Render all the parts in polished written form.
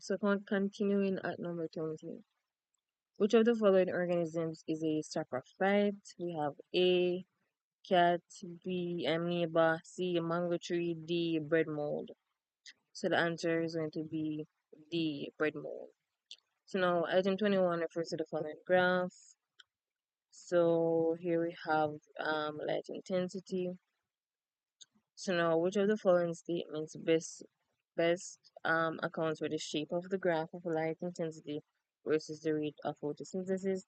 So continuing at number 20. Which of the following organisms is a saprophyte? We have A, cat, B, amoeba, C, mango tree, D, bread mold. So the answer is going to be D, bread mold. So now item 21 refers to the following graph. So here we have light intensity. So now which of the following statements best accounts for the shape of the graph of light intensity versus the rate of photosynthesis?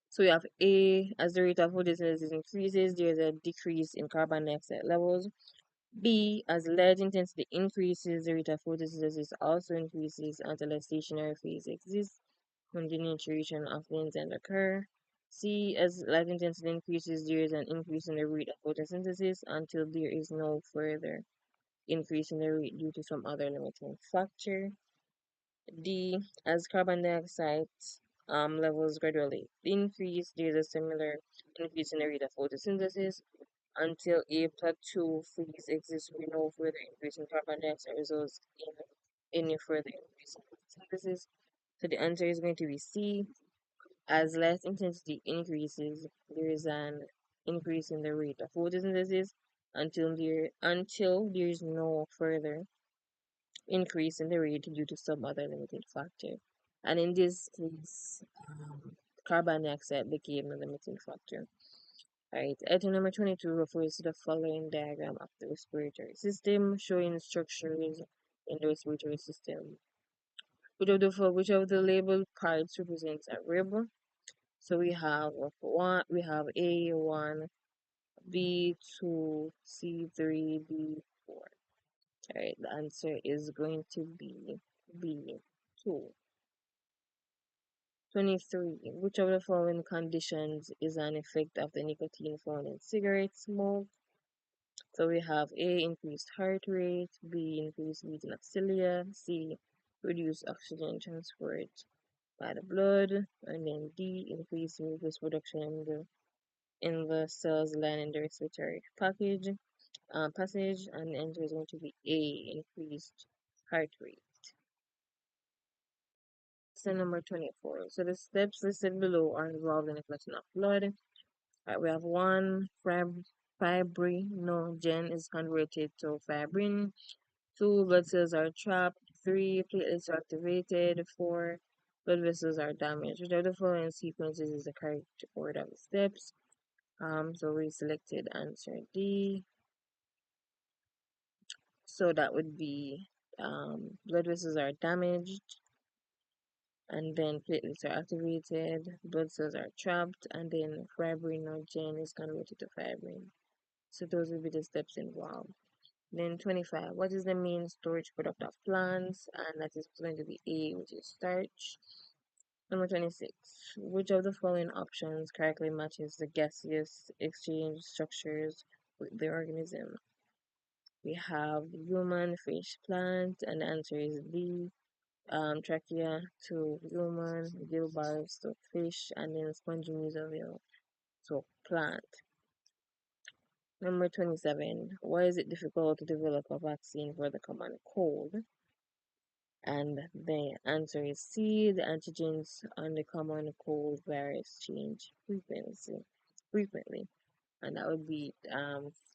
So we have A, as the rate of photosynthesis increases, there is a decrease in carbon dioxide levels. B, as light intensity increases, the rate of photosynthesis also increases until a stationary phase exists when denaturation of the enzyme occur. C, as light intensity increases, there is an increase in the rate of photosynthesis until there is no further increase in the rate due to some other limiting factor. D, as carbon dioxide levels gradually increase, there is a similar increase in the rate of photosynthesis until a plateau phase exists where no further increase in carbon dioxide results in any further increase in photosynthesis. So the answer is going to be C. As light intensity increases, there is an increase in the rate of photosynthesis until there is no further increase in the rate due to some other limiting factor. And in this case, carbon dioxide became the limiting factor. Alright, item number 22 refers to the following diagram of the respiratory system, showing structures in the respiratory system. Which of the labeled parts represents a rib? So we have A1, B2, C3, D4. Alright, the answer is going to be B2. 23. Which of the following conditions is an effect of the nicotine found in cigarette smoke? So we have A, increased heart rate, B, increased beating of cilia, C, reduced oxygen transport by the blood, and then D, increased mucus production in the cells lining the respiratory passage, and the answer is going to be A, increased heart rate. So number 24. So the steps listed below are involved in the collection of blood. Right, we have one, fibrinogen is converted to fibrin. 2, blood cells are trapped. 3, platelets are activated. 4, blood vessels are damaged. Which of the following sequences is the correct order of the steps? So we selected answer D. So that would be blood vessels are damaged, and then platelets are activated, blood cells are trapped, and then fibrinogen is converted to fibrin. So those will be the steps involved. Then 25, what is the main storage product of plants? And that is going to be A, which is starch. Number 26, which of the following options correctly matches the gaseous exchange structures with the organism? We have human, fish, plant, and the answer is D. Trachea to human, gill barbs to fish, and then spongy mesovel to plant. Number 27. Why is it difficult to develop a vaccine for the common cold? And the answer is C. The antigens on the common cold virus change frequently. And that would be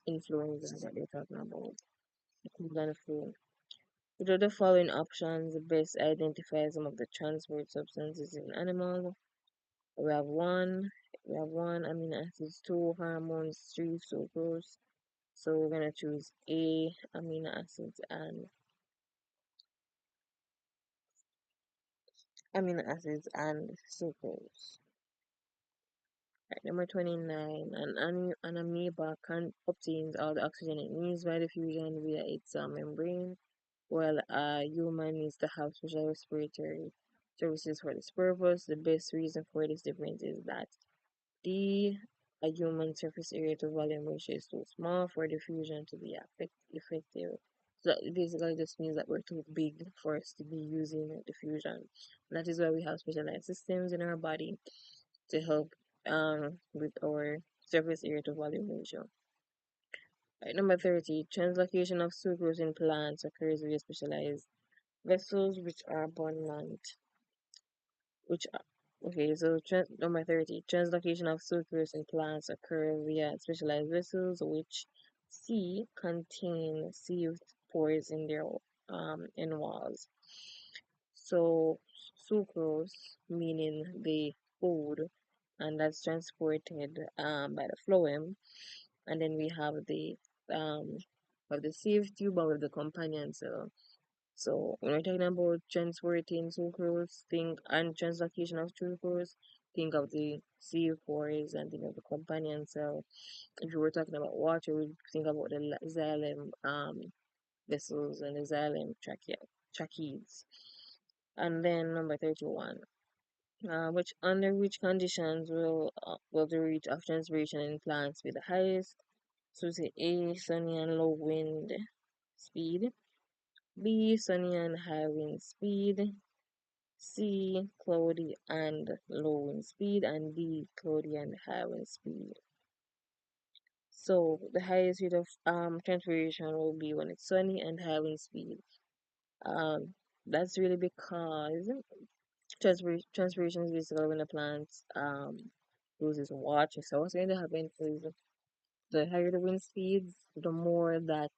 influenza that they're talking about. The cold and flu. Which of the following options best identify some of the transport substances in animals? We have one amino acids, 2 hormones, 3 sucrose. So we're gonna choose A, amino acids and sucrose. Right, number 29, an amoeba obtains all the oxygen it needs by diffusion via its cell membrane, while a human needs to have special respiratory services for this purpose. The best reason for this difference is that a human surface area to volume ratio is too small for diffusion to be effective. So that basically just means that we're too big for us to be using diffusion. That is why we have specialized systems in our body to help with our surface area to volume ratio. Right, number 30, translocation of sucrose in plants occurs via specialized Vessels which are abundant, which are okay. So number 30, translocation of sucrose in plants occur via specialized vessels which contain sieved pores in their end walls. So sucrose, meaning the food, and that's transported by the phloem, and then we um have the sieve tube with the companion cell. So when we're talking about transporting sucrose, think and translocation of sucrose, think of the sieve pores and think of the companion cell. If you were talking about water, we think about the xylem vessels and the xylem tracheates. And then number 31, which under which conditions will the rate of transpiration in plants be the highest? So say A, sunny and low wind speed, B, sunny and high wind speed, C, cloudy and low wind speed, and D, cloudy and high wind speed. So the highest rate of transpiration will be when it's sunny and high wind speed. Um, that's really because transpiration is basically when the plant loses water. So what's going to happen is the higher the wind speeds, the more that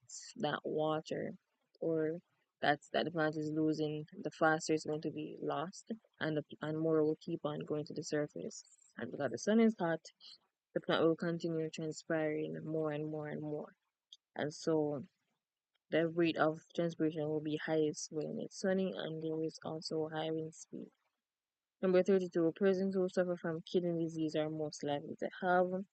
water or that the plant is losing, the faster it's going to be lost, and more will keep on going to the surface. And because the sun is hot, the plant will continue transpiring more and more and more. And so the rate of transpiration will be highest when it's sunny, and there is also high wind speed. Number 32, persons who suffer from kidney disease are most likely to have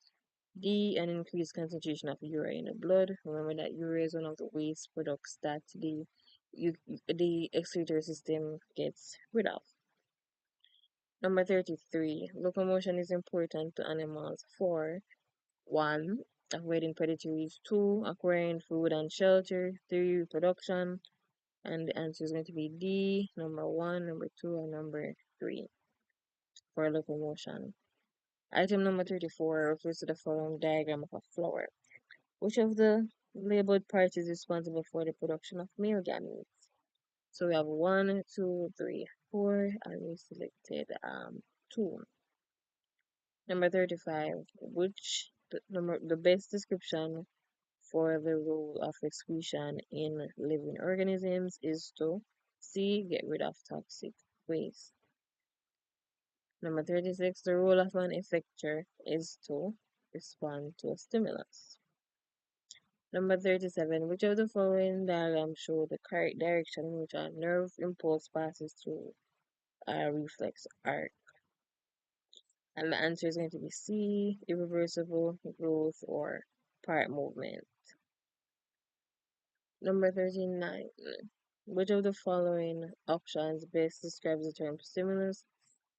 D, an increased concentration of urea in the blood. Remember that urea is one of the waste products that the excretory system gets rid of. Number 33, locomotion is important to animals for 1, avoiding predators, 2, acquiring food and shelter, 3, reproduction, and the answer is going to be D, number 1, number 2, and number 3 for locomotion. Item number 34 refers to the following diagram of a flower. Which of the labeled parts is responsible for the production of male gametes? So we have 1, 2, 3, 4, and we selected 2. Number 35, the best description for the role of excretion in living organisms is to C, get rid of toxic waste. Number 36, the role of an effector is to respond to a stimulus. Number 37, which of the following diagrams show the correct direction in which a nerve impulse passes through a reflex arc? And the answer is going to be C, irreversible growth or part movement. Number 39, which of the following options best describes the term stimulus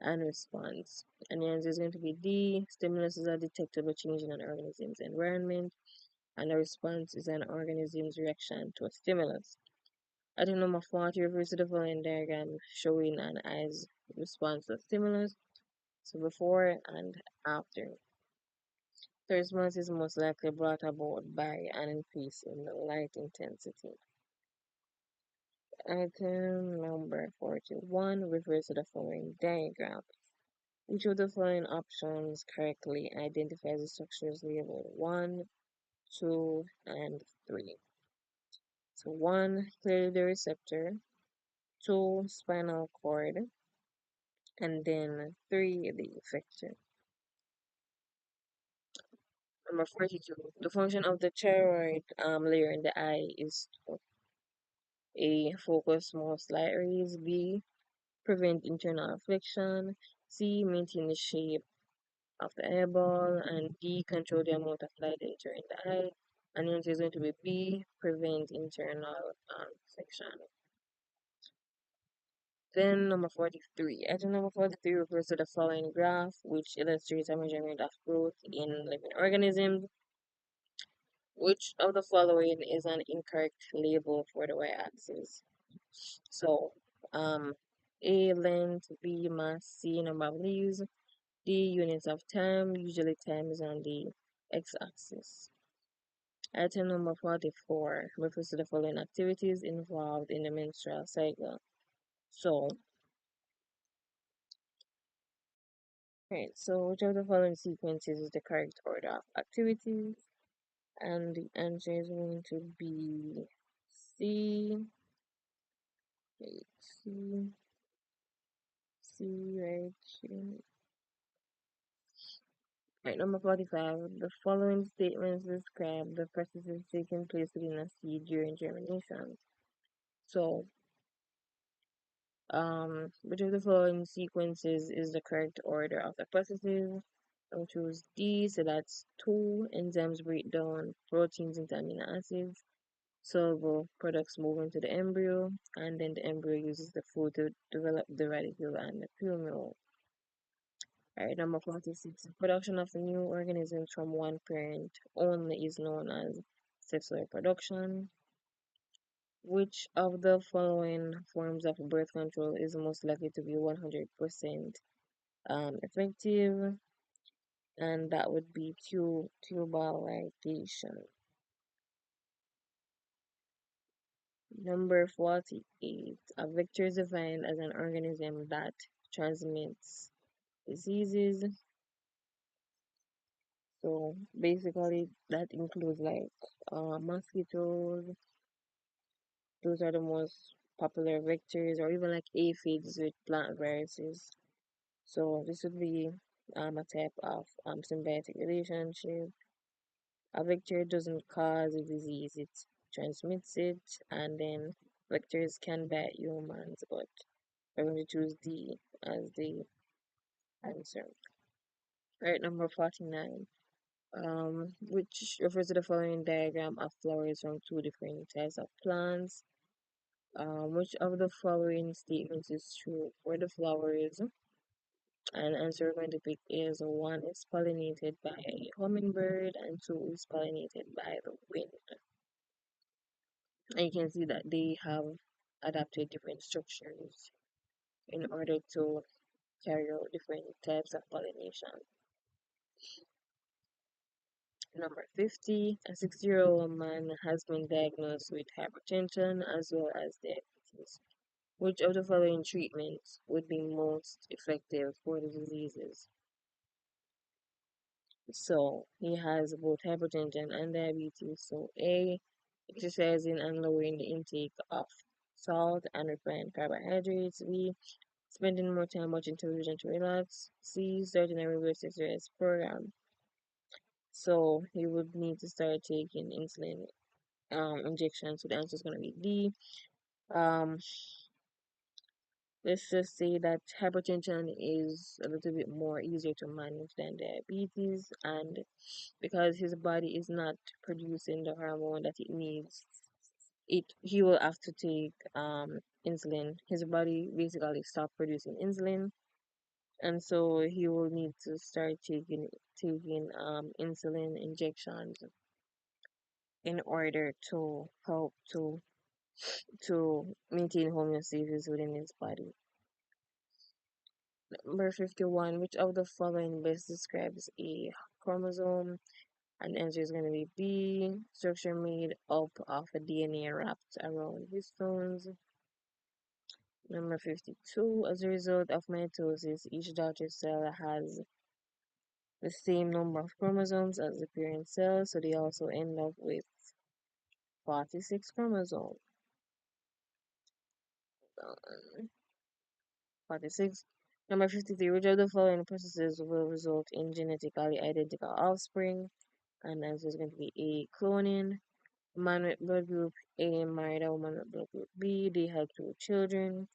and response? And the answer is going to be D, stimulus is a detectable change in an organism's environment, and a response is an organism's reaction to a stimulus. Item number 40 refers to the following diagram showing an eye's response to stimulus, so before and after. The response is most likely brought about by an increase in the light intensity. Item number 41 refers to the following diagram. Which of the following options correctly identifies the structures labeled 1, 2, and 3? So 1, clearly the receptor, 2, spinal cord, and then 3, the effector. Number 42. The function of the thyroid layer in the eye is to A, focus most light rays, B, prevent internal affliction, C, maintain the shape of the eyeball, and D, control the amount of light entering the eye. And the answer is going to be B, prevent internal affliction. Then number 43. Item number 43 refers to the following graph, which illustrates a measurement of growth in living organisms. Which of the following is an incorrect label for the y-axis? So, A, length, B, mass, C, number of leaves, D, units of time. Usually time is on the x-axis. Item number 44 refers to the following activities involved in the menstrual cycle. So, right, so which of the following sequences is the correct order of activities? And the answer is going to be C. Wait, C right here. Right, number 45. The following statements describe the processes taking place within a seed during germination. So, which of the following sequences is the correct order of the processes? I'll choose D, so that's two enzymes break down proteins into amino acids. Soluble products move into the embryo, and then the embryo uses the food to develop the radicle and the plumule. Alright, number 46. Production of new organisms from one parent only is known as sexual reproduction. Which of the following forms of birth control is most likely to be 100% effective? And that would be tubal ligation. Number 48. A vector is defined as an organism that transmits diseases. So basically, that includes like mosquitoes. Those are the most popular vectors, or even like aphids with plant viruses. So this would be a type of symbiotic relationship. A vector doesn't cause a disease, it transmits it, and then vectors can bite humans, but I'm going to choose D as the answer. Right, number 49. Which refers to the following diagram of flowers from two different types of plants. Which of the following statements is true for the flowers? And answer we're going to pick is one is pollinated by a hummingbird and two is pollinated by the wind. And you can see that they have adapted different structures in order to carry out different types of pollination. Number 50, a 60-year-old man has been diagnosed with hypertension as well as diabetes. Which of the following treatments would be most effective for the diseases? So he has both hypertension and diabetes. So A, exercising and lowering the intake of salt and refined carbohydrates. B, spending more time watching television to relax. C, starting a reverse exercise program. So he would need to start taking insulin injections. So the answer is going to be D. Um, let's just say that hypertension is a little bit more easier to manage than diabetes, and because his body is not producing the hormone that it needs, he will have to take insulin. His body basically stop producing insulin, and so he will need to start taking insulin injections in order to help to maintain homeostasis within his body. Number 51, which of the following best describes a chromosome? And the answer is going to be B, structure made up of a DNA wrapped around histones. Number 52, as a result of mitosis, each daughter cell has the same number of chromosomes as the parent cell, so they also end up with 46 chromosomes. 46. Number 53, which of the following processes will result in genetically identical offspring? And the answer is going to be A, cloning. A man with blood group A married a woman with blood group B. They had two children,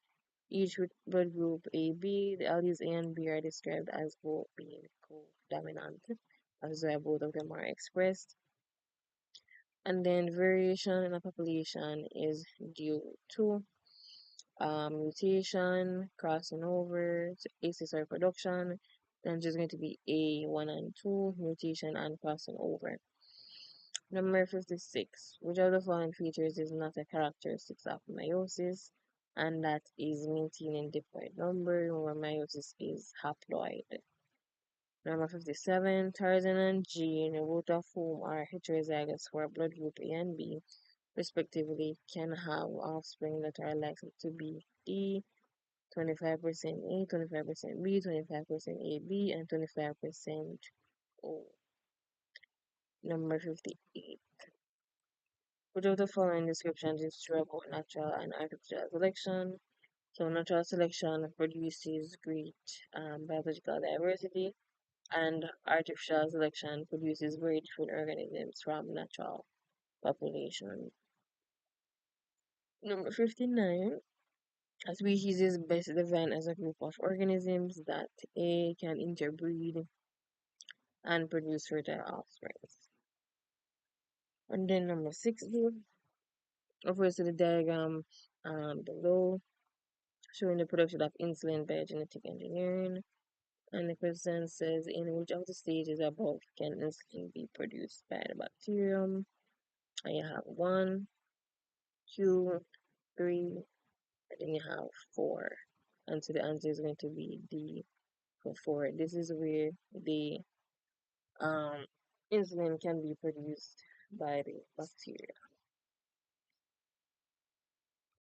each with blood group AB. The alleles A and B are described as both being codominant, as why both of them are expressed. And then variation in a population is due to mutation, crossing over, asexual reproduction. Then there's going to be A1 and 2, mutation and crossing over. Number 56. Which of the following features is not a characteristic of meiosis? And that is maintaining diploid number, where meiosis is haploid. Number 57, Tarzan and Jean, both of whom are heterozygous for blood group A and B, respectively, can have offspring that are likely to be D, 25% A, 25% B, 25% AB, and 25% O. Number 58. Which of the following descriptions is true about natural and artificial selection? So natural selection produces great biological diversity, and artificial selection produces very different organisms from natural population. Number 59. A species is best defined as a group of organisms that A can interbreed and produce fertile offspring. And then number 60 refers to the diagram below, showing the production of insulin by genetic engineering. And the question says, in which of the stages above can insulin be produced by the bacterium? And you have 1, 2, 3, and then you have 4. And so the answer is going to be D for 4. This is where the um, insulin can be produced by the bacteria.